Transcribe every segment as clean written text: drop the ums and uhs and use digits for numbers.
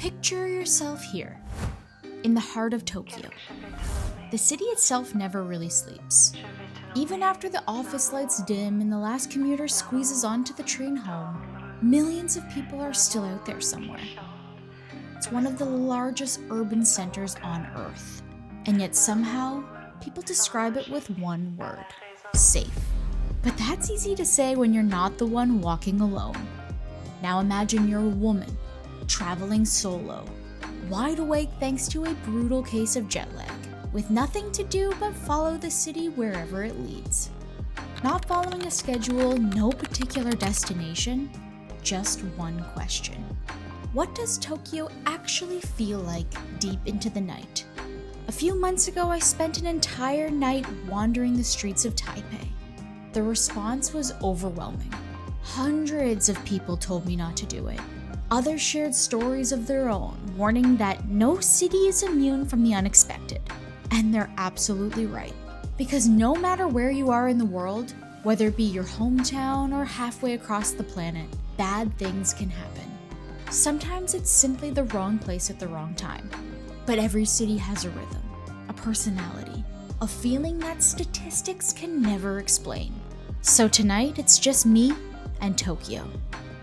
Picture yourself here, in the heart of Tokyo. The city itself never really sleeps. Even after the office lights dim and the last commuter squeezes onto the train home, millions of people are still out there somewhere. It's one of the largest urban centers on Earth, and yet somehow, people describe it with one word: safe. But that's easy to say when you're not the one walking alone. Now imagine you're a woman, traveling solo, wide awake thanks to a brutal case of jet lag, with nothing to do but follow the city wherever it leads. Not following a schedule, no particular destination, just one question. What does Tokyo actually feel like deep into the night? A few months ago, I spent an entire night wandering the streets of Taipei. The response was overwhelming. Hundreds of people told me not to do it. Others shared stories of their own, warning that no city is immune from the unexpected. And they're absolutely right. Because no matter where you are in the world, whether it be your hometown or halfway across the planet, bad things can happen. Sometimes it's simply the wrong place at the wrong time. But every city has a rhythm, a personality, a feeling that statistics can never explain. So tonight, it's just me and Tokyo.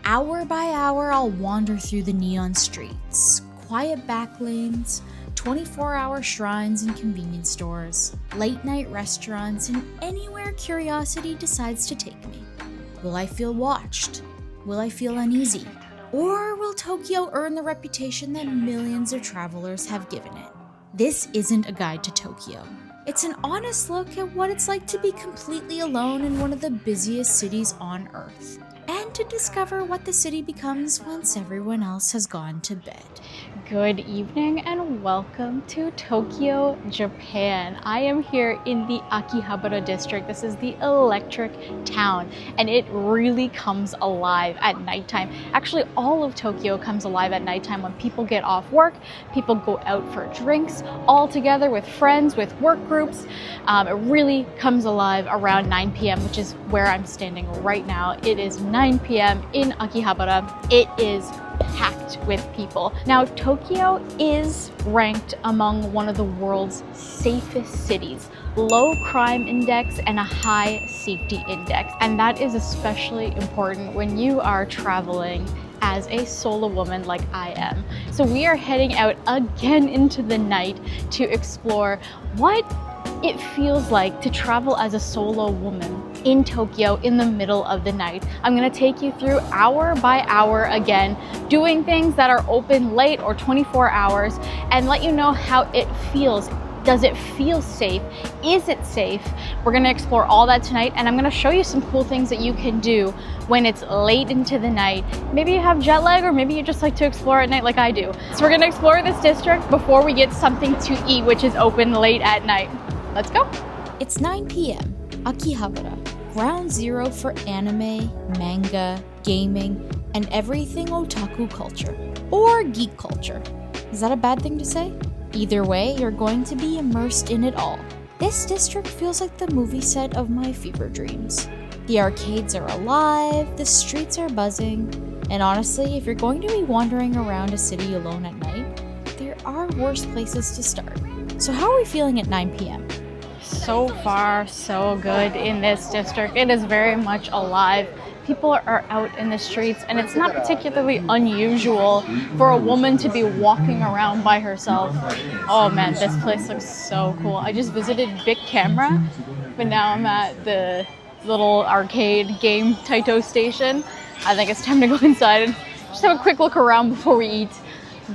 Hour by hour, I'll wander through the neon streets, quiet back lanes, 24-hour shrines and convenience stores, late-night restaurants, and anywhere curiosity decides to take me. Will I feel watched? Will I feel uneasy? Or will Tokyo earn the reputation that millions of travelers have given it? This isn't a guide to Tokyo. It's an honest look at what it's like to be completely alone in one of the busiest cities on Earth, and to discover what the city becomes once everyone else has gone to bed. Good evening and welcome to Tokyo, Japan. I am here in the Akihabara district. This is the Electric Town, and it really comes alive at nighttime. Actually, all of Tokyo comes alive at nighttime when people get off work, people go out for drinks, all together with friends, with work groups. It really comes alive around 9 p.m., which is where I'm standing right now. It is 9 p.m. in Akihabara. It is packed with people. Now, Tokyo is ranked among one of the world's safest cities. Low crime index and a high safety index. And that is especially important when you are traveling as a solo woman like I am. So we are heading out again into the night to explore what it feels like to travel as a solo woman in Tokyo in the middle of the night. I'm gonna take you through hour by hour again, doing things that are open late or 24 hours and let you know how it feels. Does it feel safe? Is it safe? We're gonna explore all that tonight, and I'm gonna show you some cool things that you can do when it's late into the night. Maybe you have jet lag, or maybe you just like to explore at night like I do. So we're gonna explore this district before we get something to eat, which is open late at night. Let's go. It's 9 p.m. Akihabara, ground zero for anime, manga, gaming, and everything otaku culture, or geek culture. Is that a bad thing to say? Either way, you're going to be immersed in it all. This district feels like the movie set of my fever dreams. The arcades are alive, the streets are buzzing, and honestly, if you're going to be wandering around a city alone at night, there are worse places to start. So how are we feeling at 9 p.m.? So far, so good in this district. It is very much alive. People are out in the streets, and it's not particularly unusual for a woman to be walking around by herself. Oh man, this place looks so cool. I just visited Bic Camera, but now I'm at the little arcade game Taito station. I think it's time to go inside and just have a quick look around before we eat.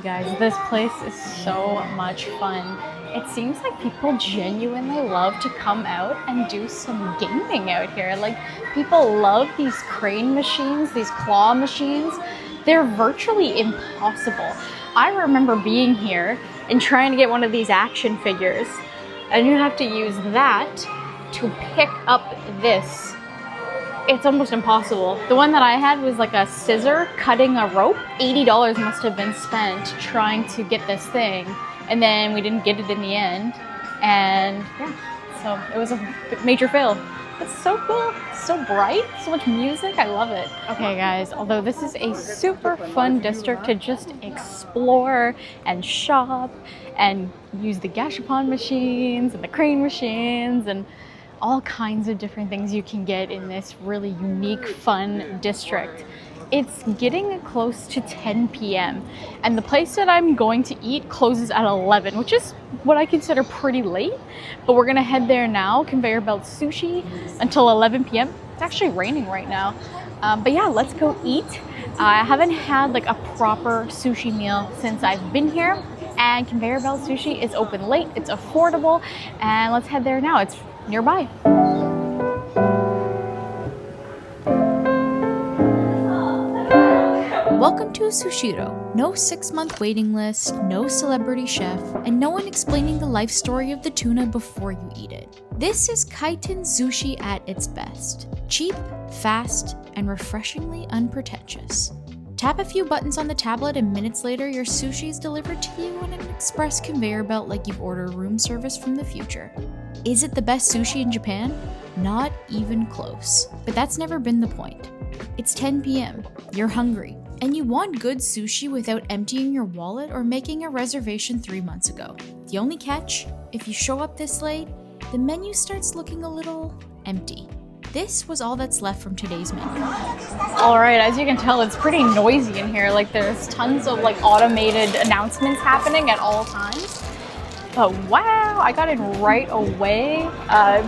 Guys, this place is so much fun. It seems like people genuinely love to come out and do some gaming out here. Like, people love these crane machines, these claw machines. They're virtually impossible. I remember being here and trying to get one of these action figures, and you have to use that to pick up this. It's almost impossible. The one that I had was like a scissor cutting a rope. $80 must have been spent trying to get this thing. And then we didn't get it in the end. And yeah, so it was a major fail. It's so cool, so bright, so much music, I love it. Okay guys, although this is a super fun district to just explore and shop and use the gashapon machines and the crane machines and all kinds of different things you can get in this really unique, fun district. It's getting close to 10 p.m. and the place that I'm going to eat closes at 11, which is what I consider pretty late. But we're gonna head there now, conveyor belt sushi until 11 p.m. It's actually raining right now. But yeah, let's go eat. I haven't had like a proper sushi meal since I've been here, and conveyor belt sushi is open late, it's affordable, and let's head there now. It's nearby. Welcome to Sushiro. No 6-month waiting list, no celebrity chef, and no one explaining the life story of the tuna before you eat it. This is Kaitenzushi at its best. Cheap, fast, and refreshingly unpretentious. Tap a few buttons on the tablet and minutes later your sushi is delivered to you on an express conveyor belt like you've ordered room service from the future. Is it the best sushi in Japan? Not even close. But that's never been the point. It's 10 p.m. You're hungry. And you want good sushi without emptying your wallet or making a reservation 3 months ago. The only catch, if you show up this late, the menu starts looking a little empty. This was all that's left from today's menu. All right, as you can tell, it's pretty noisy in here. Like there's tons of like automated announcements happening at all times. But wow, I got in right away.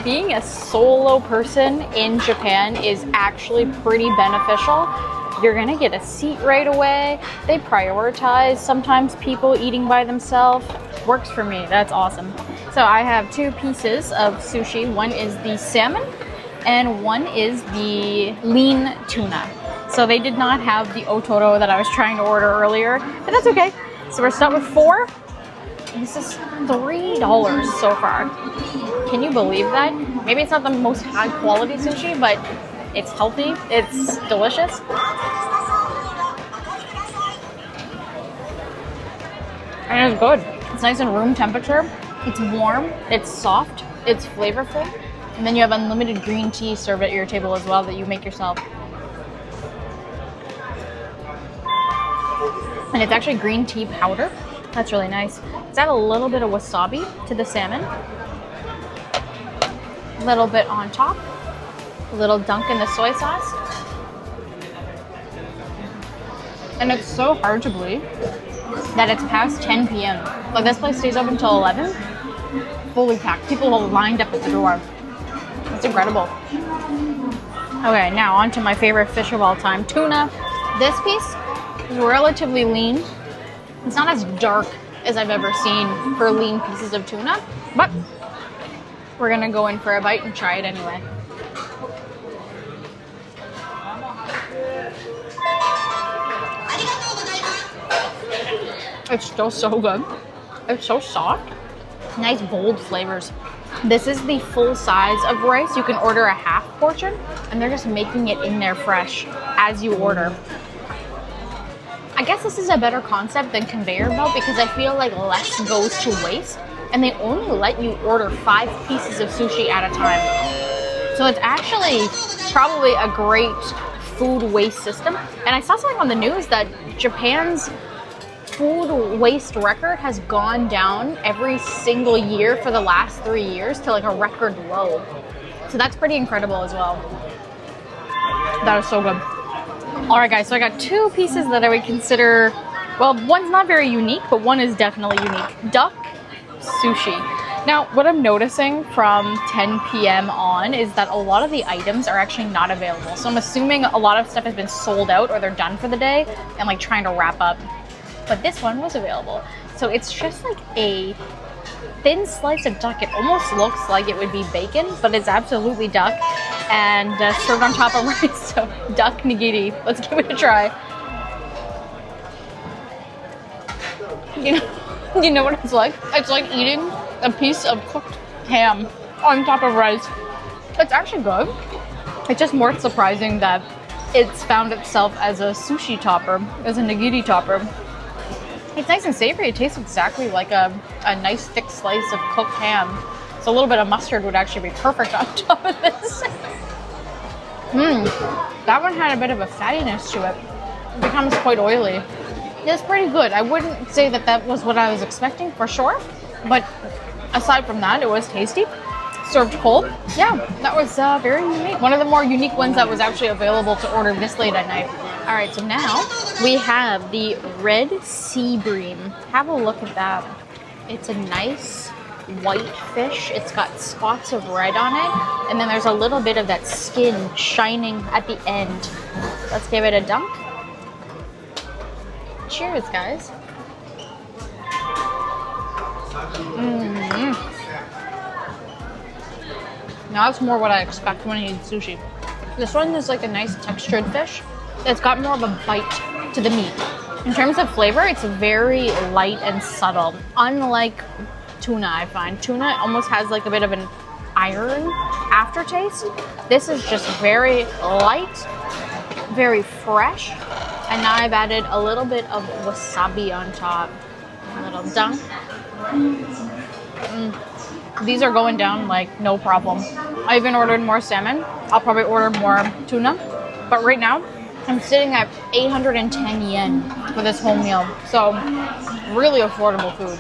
Being a solo person in Japan is actually pretty beneficial. You're gonna get a seat right away. They prioritize sometimes people eating by themselves. Works for me, that's awesome. So I have 2 pieces of sushi. One is the salmon and one is the lean tuna. So they did not have the otoro that I was trying to order earlier, but that's okay. So we're stuck with 4. This is $3 so far. Can you believe that? Maybe it's not the most high quality sushi, but it's healthy, it's delicious. And it's good. It's nice and room temperature. It's warm, it's soft, it's flavorful. And then you have unlimited green tea served at your table as well that you make yourself. And it's actually green tea powder. That's really nice. Let's add a little bit of wasabi to the salmon. A little bit on top. A little dunk in the soy sauce. And it's so hard to believe that it's past 10 p.m. Like this place stays open until 11. Fully packed. People are lined up at the door. It's incredible. Okay, now on to my favorite fish of all time, tuna. This piece is relatively lean. It's not as dark as I've ever seen for lean pieces of tuna, but we're gonna go in for a bite and try it anyway. It's still so good. It's so soft. Nice bold flavors. This is the full size of rice. You can order a half portion and they're just making it in there fresh as you order. I guess this is a better concept than conveyor belt because I feel like less goes to waste and they only let you order 5 pieces of sushi at a time. So it's actually probably a great food waste system. And I saw something on the news that Japan's food waste record has gone down every single year for the last 3 years to like a record low. So that's pretty incredible as well. That is so good. All right guys, so I got 2 pieces that I would consider, well, one's not very unique, but one is definitely unique. Duck sushi. Now, what I'm noticing from 10 p.m. on is that a lot of the items are actually not available. So I'm assuming a lot of stuff has been sold out or they're done for the day and like trying to wrap up. But this one was available. So it's just like a thin slice of duck. It almost looks like it would be bacon, but it's absolutely duck and served on top of rice. So duck nigiri. Let's give it a try. You know what it's like? It's like eating a piece of cooked ham on top of rice. It's actually good. It's just more surprising that it's found itself as a sushi topper, as a nigiri topper. It's nice and savory. It tastes exactly like a nice thick slice of cooked ham. So a little bit of mustard would actually be perfect on top of this. That one had a bit of a fattiness to it. It becomes quite oily. It's pretty good. I wouldn't say that that was what I was expecting for sure, but aside from that, it was tasty. Served cold. Yeah, that was very unique. One of the more unique ones that was actually available to order this late at night. All right, so now we have the red sea bream. Have a look at that. It's a nice white fish. It's got spots of red on it, and then there's a little bit of that skin shining at the end. Let's give it a dunk. Cheers, guys. Now that's more what I expect when I eat sushi. This one is like a nice textured fish. It's got more of a bite to the meat. In terms of flavor, it's very light and subtle. Unlike tuna, I find. Tuna almost has like a bit of an iron aftertaste. This is just very light, very fresh. And now I've added a little bit of wasabi on top. A little dunk. These are going down like no problem. I even ordered more salmon. I'll probably order more tuna. But right now, I'm sitting at 810 yen for this whole meal. So really affordable food.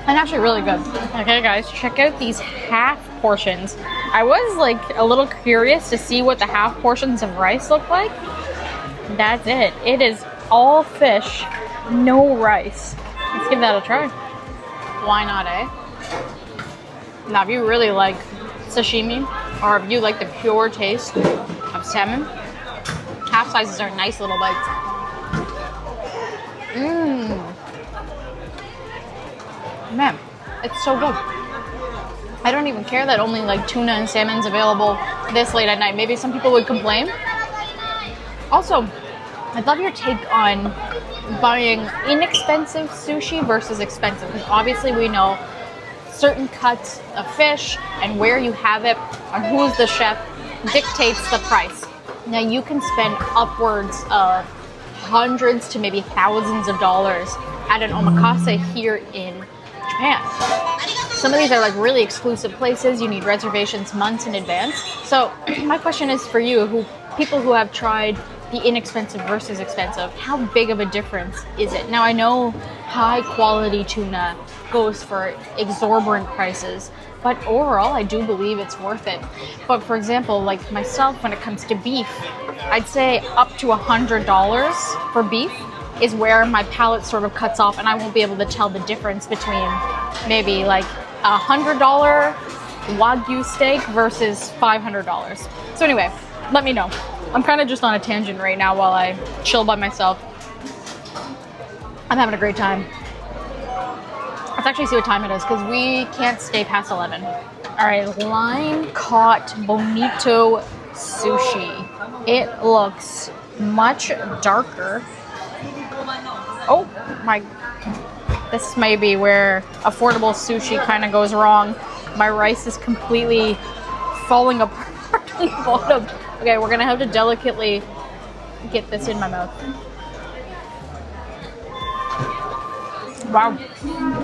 And actually really good. Okay guys, check out these half portions. I was like a little curious to see what the half portions of rice look like. That's it. It is all fish, no rice. Let's give that a try. Why not, eh? Now, if you really like sashimi, or if you like the pure taste of salmon, half sizes are nice little bites. Man, it's so good. I don't even care that only like tuna and salmon's available this late at night. Maybe some people would complain. Also, I'd love your take on buying inexpensive sushi versus expensive, because obviously we know certain cuts of fish and where you have it and who's the chef dictates the price. Now you can spend upwards of hundreds to maybe thousands of dollars at an omakase here in Japan. Some of these are like really exclusive places. You need reservations months in advance. So my question is for you, people who have tried the inexpensive versus expensive, how big of a difference is it? Now I know high quality tuna goes for exorbitant prices, but overall I do believe it's worth it. But for example, like myself, when it comes to beef, I'd say up to $100 for beef is where my palate sort of cuts off, and I won't be able to tell the difference between maybe like $100 Wagyu steak versus $500. So anyway, let me know. I'm kind of just on a tangent right now while I chill by myself. I'm having a great time. Let's actually see what time it is, because we can't stay past 11. All right, line caught bonito sushi. It looks much darker. Oh my, this may be where affordable sushi kind of goes wrong. My rice is completely falling apart on the bottom. Okay, we're gonna have to delicately get this in my mouth. Wow,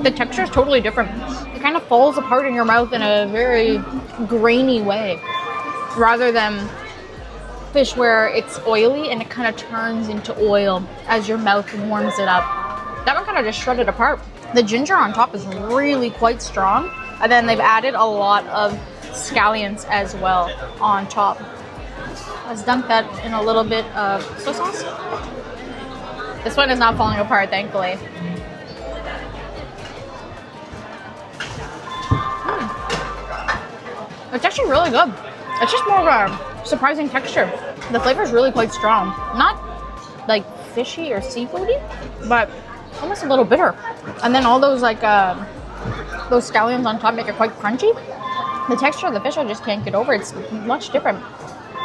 the texture is totally different. It kind of falls apart in your mouth in a very grainy way, rather than fish where it's oily and it kind of turns into oil as your mouth warms it up. That one kind of just shredded apart. The ginger on top is really quite strong, and then they've added a lot of scallions as well on top. Let's dunk that in a little bit of soy sauce. This one is not falling apart, thankfully. It's actually really good. It's just more of a surprising texture. The flavor is really quite strong. Not like fishy or seafoody, but almost a little bitter. And then all those like those scallions on top make it quite crunchy. The texture of the fish I just can't get over. It's much different.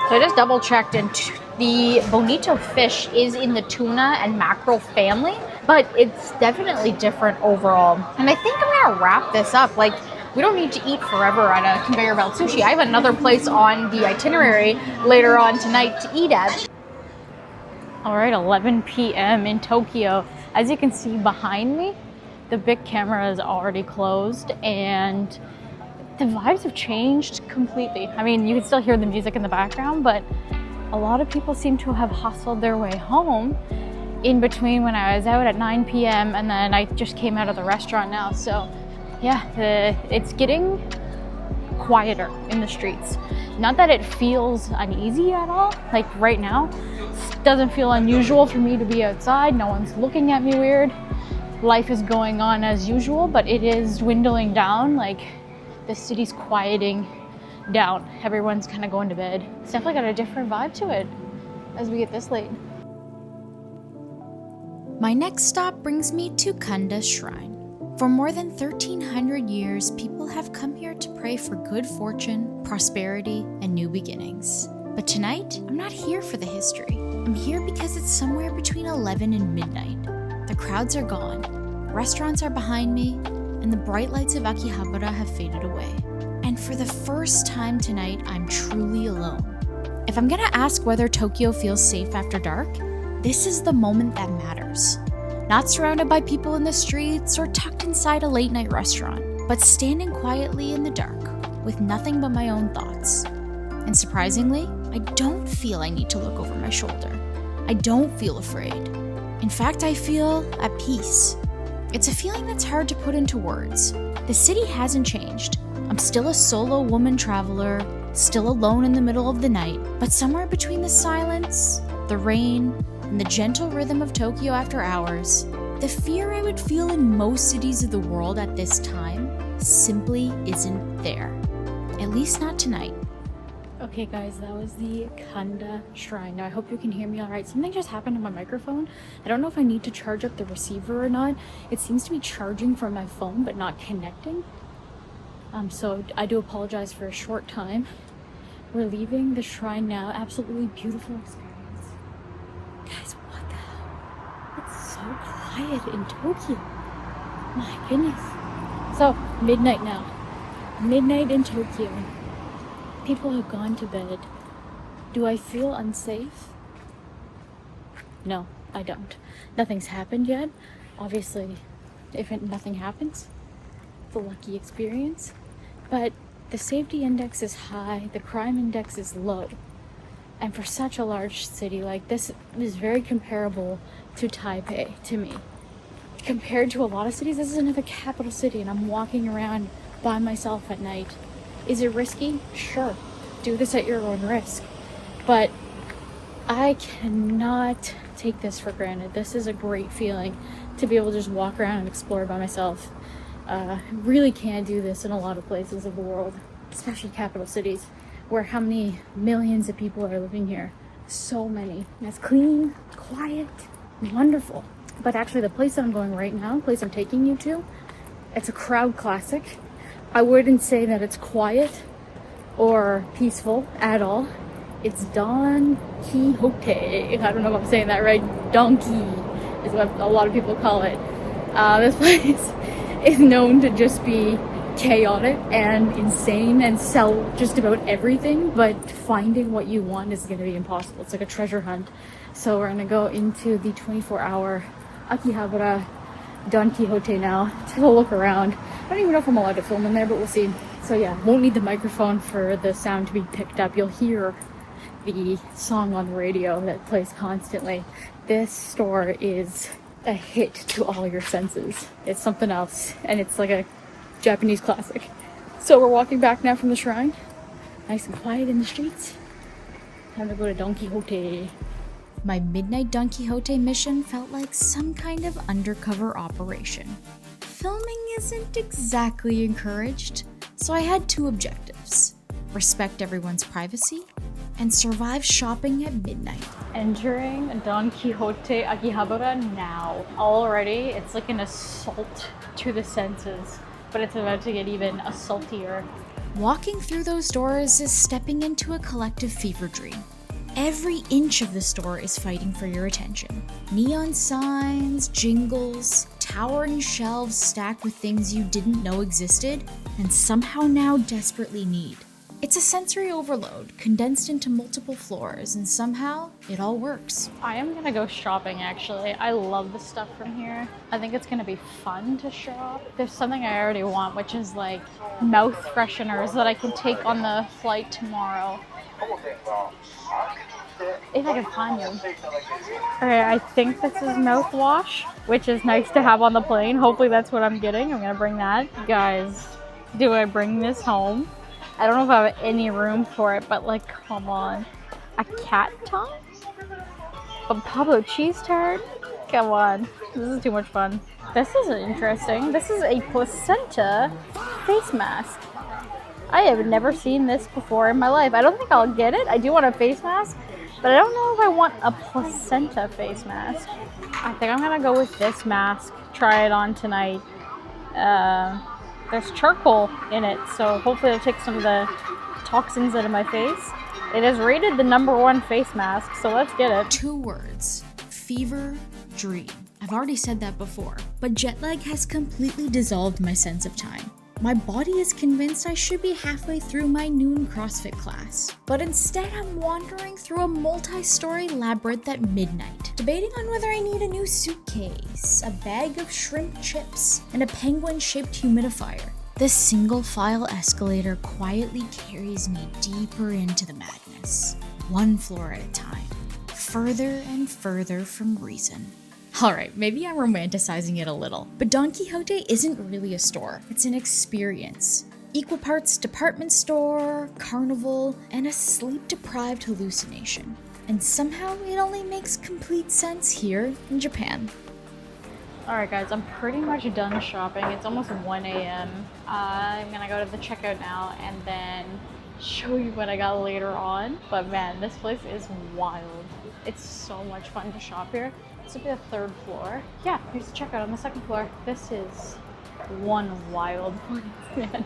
So I just double checked, and the bonito fish is in the tuna and mackerel family, but it's definitely different overall. And I think I'm gonna wrap this up. Like, we don't need to eat forever at a conveyor belt sushi. I have another place on the itinerary later on tonight to eat at. All right, 11 p.m. in Tokyo. As you can see behind me, the big camera is already closed, and the vibes have changed completely. I mean, you can still hear the music in the background, but a lot of people seem to have hustled their way home in between when I was out at 9 p.m. and then I just came out of the restaurant now. So yeah, it's getting quieter in the streets. Not that it feels uneasy at all. Like right now, it doesn't feel unusual for me to be outside. No one's looking at me weird. Life is going on as usual, but it is dwindling down. Like the city's quieting down. Everyone's kind of going to bed. It's definitely got a different vibe to it as we get this late. My next stop brings me to Kanda Shrine. For more than 1,300 years, people have come here to pray for good fortune, prosperity, and new beginnings. But tonight, I'm not here for the history. I'm here because it's somewhere between 11 and midnight. The crowds are gone, restaurants are behind me, and the bright lights of Akihabara have faded away. And for the first time tonight, I'm truly alone. If I'm gonna ask whether Tokyo feels safe after dark, this is the moment that matters. Not surrounded by people in the streets or tucked inside a late-night restaurant, but standing quietly in the dark with nothing but my own thoughts. And surprisingly, I don't feel I need to look over my shoulder. I don't feel afraid. In fact, I feel at peace. It's a feeling that's hard to put into words. The city hasn't changed. I'm still a solo woman traveler, still alone in the middle of the night, but somewhere between the silence, the rain, and the gentle rhythm of Tokyo after hours, the fear I would feel in most cities of the world at this time simply isn't there. At least not tonight. Okay guys, that was the Kanda Shrine. Now I hope you can hear me all right. Something just happened to my microphone. I don't know if I need to charge up the receiver or not. It seems to be charging from my phone but not connecting. So I do apologize for a short time. We're leaving the shrine now. Absolutely beautiful experience. Guys, what the hell? It's so quiet in Tokyo. My goodness. So, midnight now. Midnight in Tokyo. People have gone to bed. Do I feel unsafe? No, I don't. Nothing's happened yet. Obviously, if nothing happens, it's a lucky experience. But the safety index is high, the crime index is low. And for such a large city like this is very comparable to Taipei to me. Compared to a lot of cities, this is another capital city and I'm walking around by myself at night. Is it risky? Sure. Do this at your own risk. But I cannot take this for granted. This is a great feeling to be able to just walk around and explore by myself. Really can't do this in a lot of places of the world, especially capital cities, where how many millions of people are living here? So many. And it's clean, quiet, wonderful. But actually the place that I'm going right now, the place I'm taking you to, it's a crowd classic. I wouldn't say that it's quiet or peaceful at all. It's Don Quixote. I don't know if I'm saying that right. Donkey is what a lot of people call it. This place is known to just be chaotic and insane and sell just about everything, but finding what you want is going to be impossible. It's like a treasure hunt. So we're going to go into the 24-hour Akihabara Don Quixote now to have a look around. I don't even know if I'm allowed to film in there, but we'll see. So yeah, won't need the microphone for the sound to be picked up. You'll hear the song on the radio that plays constantly. This store is a hit to all your senses. It's something else, and it's like a Japanese classic. So we're walking back now from the shrine. Nice and quiet in the streets. Time to go to Don Quixote. My midnight Don Quixote mission felt like some kind of undercover operation. Filming isn't exactly encouraged, so I had two objectives: respect everyone's privacy and survive shopping at midnight. Entering Don Quixote Akihabara now. Already, it's like an assault to the senses, but it's about to get even assaultier. Walking through those doors is stepping into a collective fever dream. Every inch of the store is fighting for your attention. Neon signs, jingles, towering shelves stacked with things you didn't know existed and somehow now desperately need. It's a sensory overload condensed into multiple floors, and somehow it all works. I am gonna go shopping actually. I love the stuff from here. I think it's gonna be fun to shop. There's something I already want, which is like mouth fresheners that I can take on the flight tomorrow. if I can find them. Okay, I think this is mouthwash, which is nice to have on the plane. Hopefully that's what I'm getting. I'm gonna bring that. Guys, do I bring this home? I don't know if I have any room for it, but like, come on. A cat tongue? A Pablo cheese tart? Come on. This is too much fun. This is interesting. This is a placenta face mask. I have never seen this before in my life. I don't think I'll get it. I do want a face mask, but I don't know if I want a placenta face mask. I think I'm gonna go with this mask. Try it on tonight. There's charcoal in it, so hopefully it'll take some of the toxins out of my face. It is rated the #1 face mask, so let's get it. 2 words: fever dream. I've already said that before, but jet lag has completely dissolved my sense of time. My body is convinced I should be halfway through my noon CrossFit class, but instead I'm wandering through a multi-story labyrinth at midnight, debating on whether I need a new suitcase, a bag of shrimp chips, and a penguin-shaped humidifier. The single-file escalator quietly carries me deeper into the madness, 1 floor at a time, further and further from reason. Alright, maybe I'm romanticizing it a little, but Don Quixote isn't really a store, it's an experience. Equal parts department store, carnival, and a sleep-deprived hallucination. And somehow it only makes complete sense here in Japan. Alright guys, I'm pretty much done shopping. It's almost 1 a.m. I'm gonna go to the checkout now and then show you what I got later on. But man, this place is wild. It's so much fun to shop here. This will be the 3rd floor. Yeah, here's the checkout on the 2nd floor. This is one wild place, man.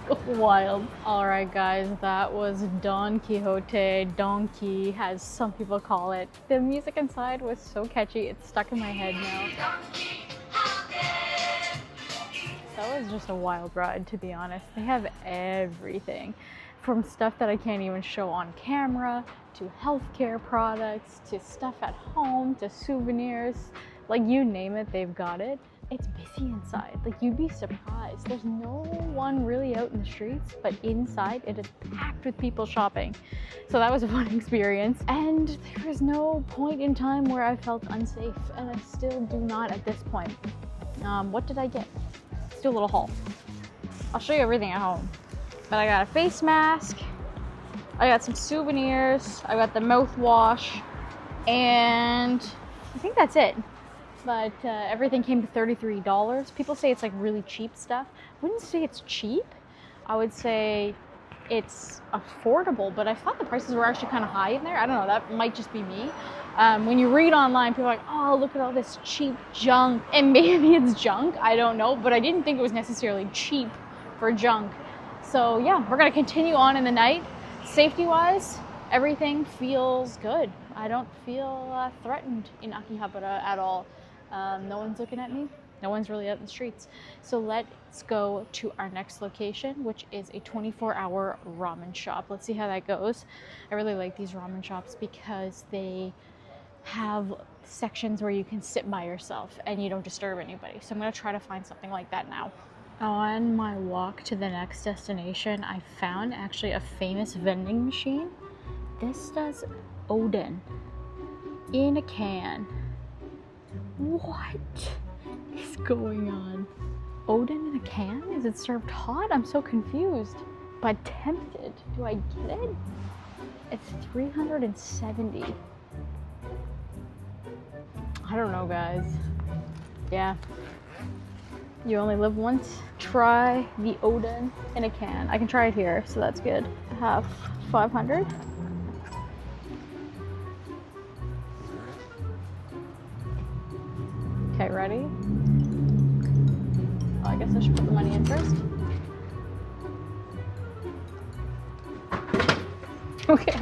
So wild. Alright guys, that was Don Quixote, Donkey, as some people call it. The music inside was so catchy, it's stuck in my head now. That was just a wild ride, to be honest. They have everything. From stuff that I can't even show on camera, to healthcare products, to stuff at home, to souvenirs. Like, you name it, they've got it. It's busy inside. Like, you'd be surprised. There's no one really out in the streets, but inside it is packed with people shopping. So that was a fun experience. And there was no point in time where I felt unsafe, and I still do not at this point. What did I get? Let's do a little haul. I'll show you everything at home. But I got a face mask, I got some souvenirs, I got the mouthwash, and I think that's it. But everything came to $33. People say it's like really cheap stuff. I wouldn't say it's cheap. I would say it's affordable, but I thought the prices were actually kind of high in there. I don't know, that might just be me. When you read online, people are like, oh, look at all this cheap junk. And maybe it's junk, I don't know, but I didn't think it was necessarily cheap for junk. So yeah, we're gonna continue on in the night. Safety-wise, everything feels good. I don't feel threatened in Akihabara at all. No one's looking at me. No one's really out in the streets. So let's go to our next location, which is a 24-hour ramen shop. Let's see how that goes. I really like these ramen shops because they have sections where you can sit by yourself and you don't disturb anybody. So I'm gonna try to find something like that now. On my walk to the next destination, I found actually a famous vending machine. This does Oden in a can. What is going on? Oden in a can? Is it served hot? I'm so confused, but tempted. Do I get it? It's 370. I don't know, guys. Yeah. You only live once. Try the Oden in a can. I can try it here, so that's good. I have 500. Okay, ready? Oh, I guess I should put the money in first. Okay.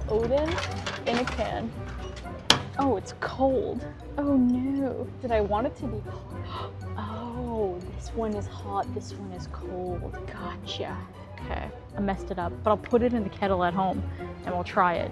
Oden in a can. Oh, it's cold. Oh no. Did I want it to be hot? Oh, this one is hot, this one is cold. Gotcha. Okay, I messed it up, but I'll put it in the kettle at home and we'll try it.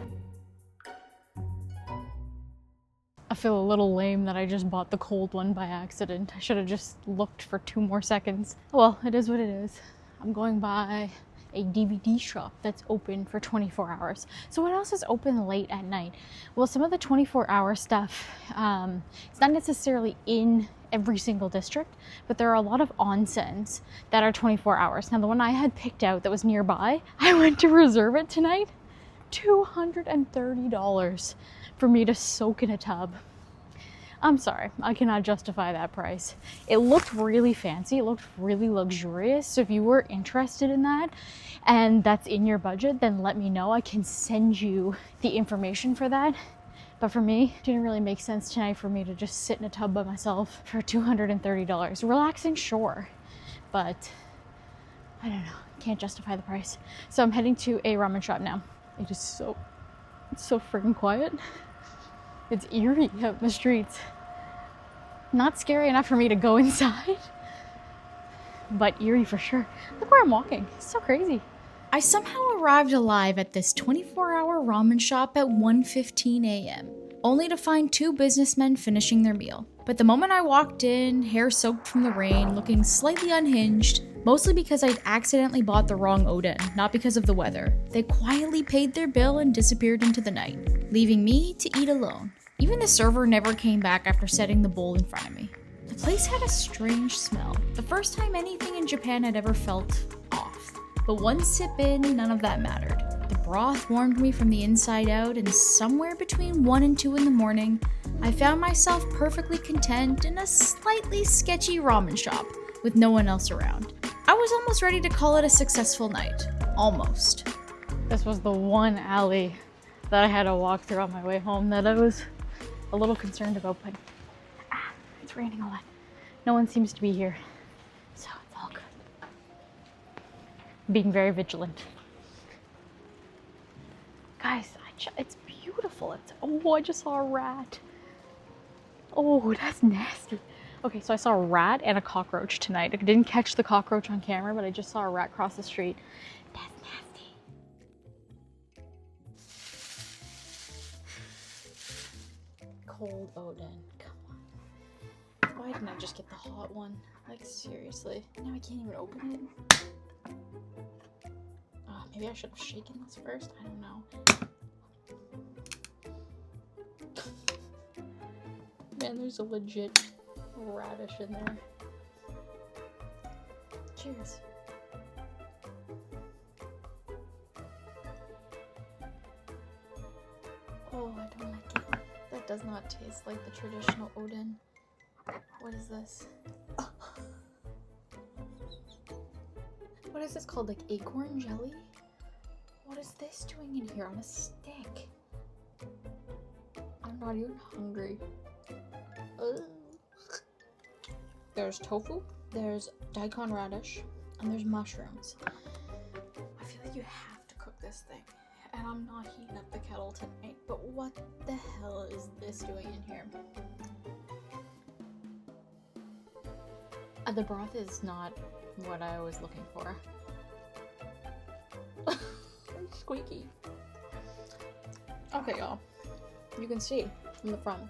I feel a little lame that I just bought the cold one by accident. I should have just looked for 2 more seconds. Well, it is what it is. I'm going by a DVD shop that's open for 24 hours. So what else is open late at night? Well, some of the 24-hour stuff, it's not necessarily in every single district, but there are a lot of onsens that are 24 hours. Now, the one I had picked out that was nearby, I went to reserve it tonight. $230 for me to soak in a tub. I'm sorry, I cannot justify that price. It looked really fancy, it looked really luxurious. So if you were interested in that and that's in your budget, then let me know. I can send you the information for that. But for me, it didn't really make sense tonight for me to just sit in a tub by myself for $230. Relaxing, sure, but I don't know, can't justify the price. So I'm heading to a ramen shop now. It is so freaking quiet. It's eerie out in the streets. Not scary enough for me to go inside, but eerie for sure. Look where I'm walking. It's so crazy. I somehow arrived alive at this 24-hour ramen shop at 1:15 a.m., only to find two businessmen finishing their meal. But the moment I walked in, hair soaked from the rain, looking slightly unhinged, mostly because I'd accidentally bought the wrong Oden, not because of the weather, they quietly paid their bill and disappeared into the night, leaving me to eat alone. Even the server never came back after setting the bowl in front of me. The place had a strange smell. The first time anything in Japan had ever felt off. But one sip in, none of that mattered. The broth warmed me from the inside out, and somewhere between 1 and 2 in the morning, I found myself perfectly content in a slightly sketchy ramen shop with no one else around. I was almost ready to call it a successful night. Almost. This was the one alley that I had to walk through on my way home that I was a little concerned about, but it's raining a lot. No one seems to be here, so it's all good. Being very vigilant. Guys, it's beautiful. I just saw a rat. Oh, that's nasty. Okay, so I saw a rat and a cockroach tonight. I didn't catch the cockroach on camera, but I just saw a rat cross the street. That's nasty. Cold Oden, come on. Why didn't I just get the hot one? Like, seriously. Now I can't even open it. Oh, maybe I should have shaken this first. I don't know. Man, there's a legit radish in there. Cheers. Oh, I don't like it. That does not taste like the traditional Oden. What is this? Oh. What is this called? Like acorn jelly? What is this doing in here on a stick? I'm not even hungry. Ugh. There's tofu, there's daikon radish, and there's mushrooms. I feel like you have to cook this thing. And I'm not heating up the kettle tonight, but what the hell is this doing in here? The broth is not what I was looking for. It's squeaky. Okay, y'all. You can see from the front.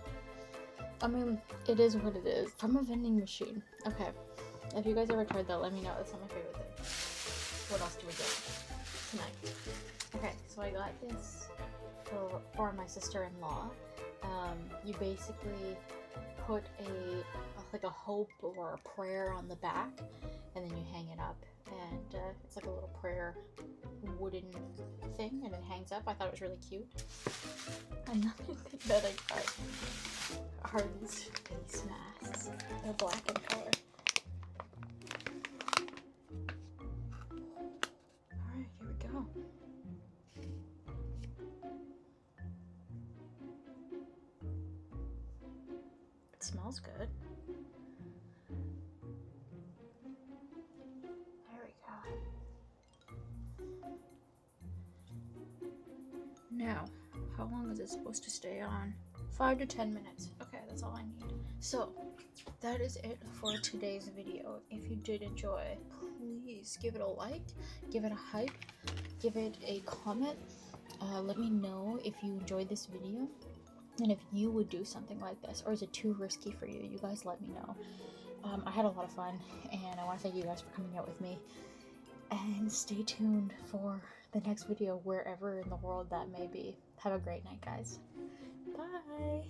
I mean, it is what it is. From a vending machine. Okay. If you guys ever tried that, let me know. That's not my favorite thing. What else do we get tonight? Okay, so I got this for my sister-in-law. You basically put like a hope or a prayer on the back, and then you hang it up, and it's like a little prayer wooden thing, and it hangs up. I thought it was really cute. Another thing that I got are these face masks. They're black in color. Alright, here we go. It smells good. There we go. Now, how long is it supposed to stay on? 5 to 10 minutes. Okay, that's all I need. So, that is it for today's video. If you did enjoy, please give it a like, give it a hype, give it a comment. Let me know if you enjoyed this video and if you would do something like this, or is it too risky for you? You guys let me know. I had a lot of fun, and I want to thank you guys for coming out with me. and stay tuned for the next video wherever in the world that may be. Have a great night, guys. Bye.